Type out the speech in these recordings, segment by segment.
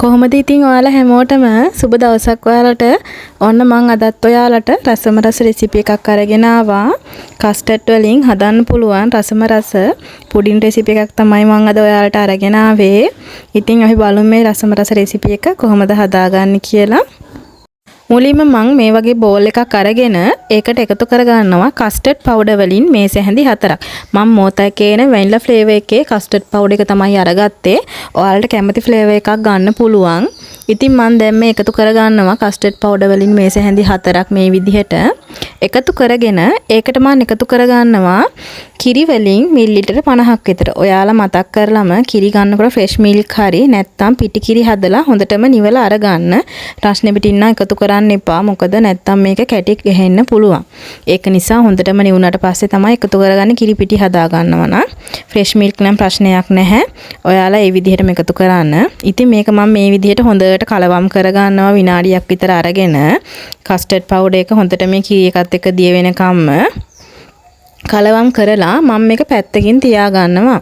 කොහොමද ඉතින් ඔයාලා හැමෝටම සුබ දවසක් ඔයාලට. ඔන්න මං අදත් ඔයාලට රසම රස රෙසිපි එකක් අරගෙන ආවා. කස්ටර්ඩ් වලින් හදන්න පුළුවන් රසම රස පුඩින් රෙසිපි එකක් තමයි මං අද ඔයාලට අරගෙන ආවේ. ඉතින් අපි බලමු මේ රසම රස රෙසිපි එක කොහොමද හදාගන්නේ කියලා. මුලින්ම මං මේ වගේ බෝල් එකක් අරගෙන ඒකට එකතු කරගන්නවා කස්ටර්ඩ් පවුඩර් වලින් මේස හැඳි 4ක්. මම මොතකේන වැනිලා ෆ්ලේවර් එකේ කස්ටර්ඩ් පවුඩර් එක තමයි අරගත්තේ. ඔයාලට කැමති ෆ්ලේවර් එකක් ගන්න පුළුවන්. ඉතින් මම දැන් මේ එකතු කරගන්නවා කස්ටර්ඩ් පවුඩර් වලින් මේස හැඳි 4ක් මේ විදිහට. එකතු කරගෙන ඒකට මම එකතු කරගන්නවා කිරි වලින් මිලිලිටර 50ක් විතර. ඔයාලා මතක් කරලම කිරි ගන්නකොට ෆ්‍රෙෂ් මිල්ක් හරි නැත්නම් පිටි කිරි හදලා හොඳටම නිවලා අරගන්න. රස්නේ පිටින්න එකතු කරන්න එපා. මොකද නැත්නම් මේක කැටි ගහෙන්න පුළුවන්. ඒක නිසා හොඳටම නිවුනට පස්සේ තමයි එකතු කරගන්නේ කිරි පිටි හදා ගන්නවා නම්. ෆ්‍රෙෂ් මිල්ක් නම් ප්‍රශ්නයක් නැහැ. ඔයාලා මේ විදිහටම එකතු කරන්න. ඉතින් මේක මම මේ විදිහට හොඳට කලවම් කරගන්නවා විනාඩියක් විතර අරගෙන. කස්ටර්ඩ් පවුඩර් එක හොඳට මේ කිරි එකත් එක්ක දිය වෙනකම්ම කලවම් කරලා මම මේක පැත්තකින් තියා ගන්නවා.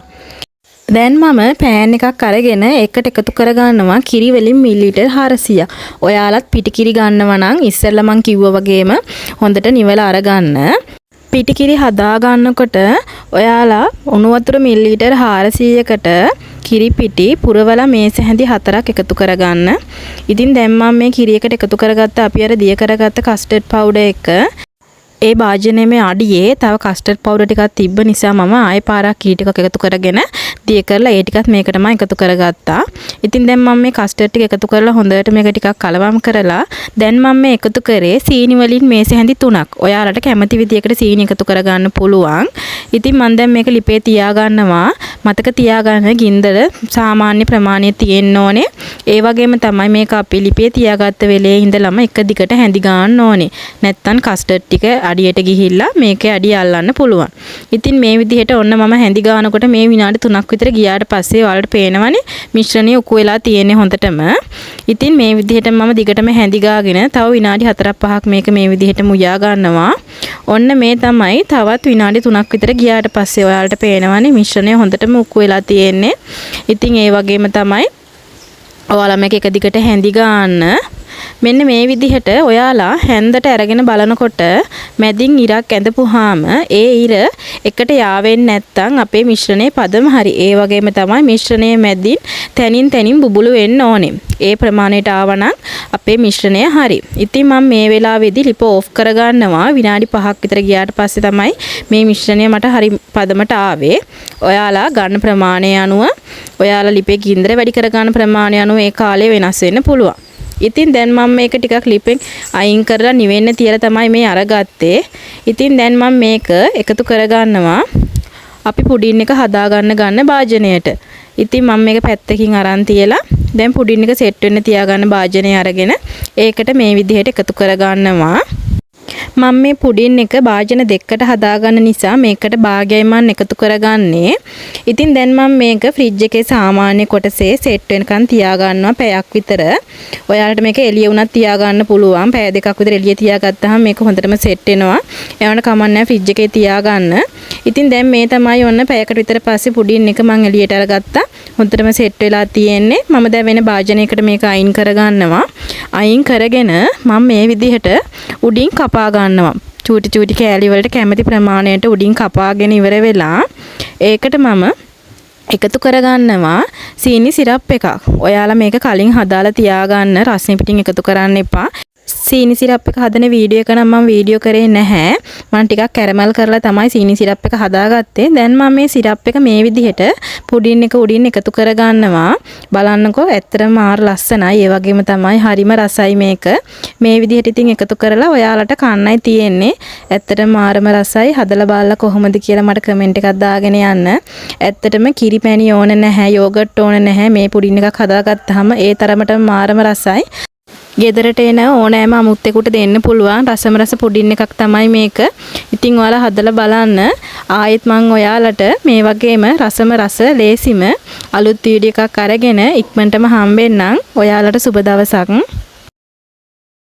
දැන් මම පෑන් එකක් අරගෙන ඒකට එකතු කරගන්නවා කිරි වලින් මිලිලිටර් 400ක්. ඔයාලත් පිටි කිරි ගන්නවා නම් ඉස්සෙල්ලා මං කිව්වා වගේම හොඳට නිවලා අරගන්න. පිටි කිරි හදා ගන්නකොට ඔයාලා උණු වතුර මිලිලිටර් 400කට කිරි පිටි පුරවලා මේස හැඳි 4ක් එකතු කරගන්න. ඉතින් දැන් මම මේ කිරි එකට එකතු කරගත්ත අපි අර දිය කරගත්ත කස්ටර්ඩ් පවුඩර් එක ඒ භාජනයේ අඩියේ තව කස්ටර්ඩ් පවුඩර් ටිකක් තිබ්බ නිසා මම ආයෙ පාරක් කී ටිකක් එකතු කරගෙන දිය කරලා ඒ ටිකත් මේකටම එකතු කරගත්තා. ඉතින් දැන් මම මේ කස්ටර්ඩ් ටික එකතු කරලා හොඳට මේක ටිකක් කලවම් කරලා දැන් මම මේ එකතු කරේ සීනි වලින් මේසෙ හැඳි 3ක්. ඔයාලට කැමති විදියකට සීනි එකතු කරගන්න පුළුවන්. ඉතින් මම දැන් මේක ලිපේ තියා ගන්නවා. මතක තියාගන්න ගින්දර සාමාන්‍ය ප්‍රමාණය තියෙන්න ඕනේ. ඒ වගේම තමයි මේක අපි ලිපේ තියාගත්ත වෙලේ ඉඳලම එක දිගට හැඳි ගන්න ඕනේ. නැත්තම් කස්ටර්ඩ් ටික අඩියට ගිහිල්ලා මේකේ අඩිය අල්ලන්න පුළුවන්. ඉතින් මේ විදිහට ඔන්න මම හැඳි ගන්නකොට මේ විනාඩි 3ක් විතර ගියාට පස්සේ ඔයාලට පේනවනේ මිශ්‍රණය උකු වෙලා තියෙන්නේ හොඳටම. ඉතින් මේ විදිහට මම දිගටම හැඳි ගාගෙන තව විනාඩි 4-5ක් මේක මේ විදිහට මුයා ගන්නවා. ඔන්න මේ තමයි තවත් විනාඩි 3ක් විතර ගියාට පස්සේ ඔයාලට පේනවනේ මිශ්‍රණය හොඳටම උකු වෙලා තියෙන්නේ. ඉතින් ඒ වගේම තමයි ඔයාලා මේක එක දිගට හැඳි ගන්න. මෙන්න මේ විදිහට ඔයාලා හැන්දට අරගෙන බලනකොට මැදින් ඉරක් ඇඳපුවාම ඒ ඉර එකට යාවෙන්නේ නැත්නම් අපේ මිශ්‍රණයේ පදම හරි. ඒ වගේම තමයි මිශ්‍රණයේ මැදින් තනින් බුබුලු වෙන්න ඕනේ. ඒ ප්‍රමාණයට ආවනම් අපේ මිශ්‍රණය හරි. ඉතින් මම මේ වෙලාවේදී ලිප ඕෆ් කරගන්නවා. විනාඩි 5ක් විතර ගියාට පස්සේ තමයි මේ මිශ්‍රණය මට හරි පදමට ආවේ. ඔයාලා ගන්න ප්‍රමාණය අනුව ඔයාලා ලිපේ ගින්දර වැඩි කරගන්න ප්‍රමාණය අනුව ඒ කාලය වෙනස් වෙන්න පුළුවන්. ඉතින් දැන් මම මේක ටිකක් ලිපෙන් අයින් කරලා නිවෙන්න තියලා තමයි මේ අරගත්තේ. ඉතින් දැන් මම මේක එකතු කරගන්නවා අපි පුඩින් එක හදා ගන්න භාජනයට. ඉතින් මම මේක පැත්තකින් අරන් තියලා දැන් පුඩින් එක සෙට් වෙන්න තියාගන්න භාජනය අරගෙන ඒකට මේ විදිහට එකතු කරගන්නවා. මම මේ පුඩින් එක භාජන දෙකකට හදාගන්න නිසා මේකට භාගයයි මම එකතු කරගන්නේ. ඉතින් දැන් මම මේක ෆ්‍රිජ් එකේ සාමාන්‍ය කොටසේ සෙට් වෙනකන් තියාගන්නවා පැයක් විතර. ඔයාලට මේක එළිය වුණත් තියාගන්න පුළුවන්. පැය දෙකක් විතර එළිය තියාගත්තාම මේක හොඳටම සෙට් වෙනවා. ඒවන කමක් නැහැ ෆ්‍රිජ් එකේ තියාගන්න. ඉතින් දැන් මේ තමයි ඔන්න පැයකට විතර පස්සේ පුඩින් එක මම එළියට අරගත්තා. හොඳටම සෙට් වෙලා තියෙන්නේ. මම දැන් වෙන භාජනයකට මේක අයින් කරගන්නවා. අයින් කරගෙන මම මේ විදිහට උඩින් කපා ගන්නවා. චූටි කෑලි වලට කැමති ප්‍රමාණයට උඩින් කපාගෙන ඉවර වෙලා ඒකට මම එකතු කරගන්නවා සීනි සිරප් එකක්. ඔයාලා මේක කලින් හදාලා තියාගන්න. රස්නේ පිටින් එකතු කරන්න එපා. සීනි සිරප් එක හදන වීඩියෝ එක නම් මම වීඩියෝ කරේ නැහැ. මම ටිකක් කැරමල් කරලා තමයි සීනි සිරප් එක හදාගත්තේ. දැන් මම මේ සිරප් එක මේ විදිහට පුඩින් එක උඩින් එකතු කරගන්නවා. බලන්නකෝ ඇත්තටම මාර ලස්සනයි. ඒ වගේම තමයි හරිම රසයි මේක. මේ විදිහට ඉතින් එකතු කරලා ඔයාලට කන්නයි තියෙන්නේ. ඇත්තටම මාරම රසයි. හදලා බලලා කොහොමද කියලා මට කමෙන්ට් එකක් දාගෙන යන්න. ඇත්තටම කිරි පැණි ඕන නැහැ, යෝගට් ඕන නැහැ. මේ පුඩින් එකක් හදාගත්තාම ඒ තරමටම මාරම රසයි. ගෙදරට එන ඕනෑම අමුත්තෙකුට දෙන්න පුළුවන් රසම රස පුඩින් එකක් තමයි මේක. ඉතින් ඔයාලා හදලා බලන්න. ආයෙත් මම ඔයාලට මේ වගේම රසම රස ලේසිම අලුත් වීඩියෝ එකක් අරගෙන ඉක්මනටම හම්බෙන්නම්. ඔයාලට සුබ දවසක්.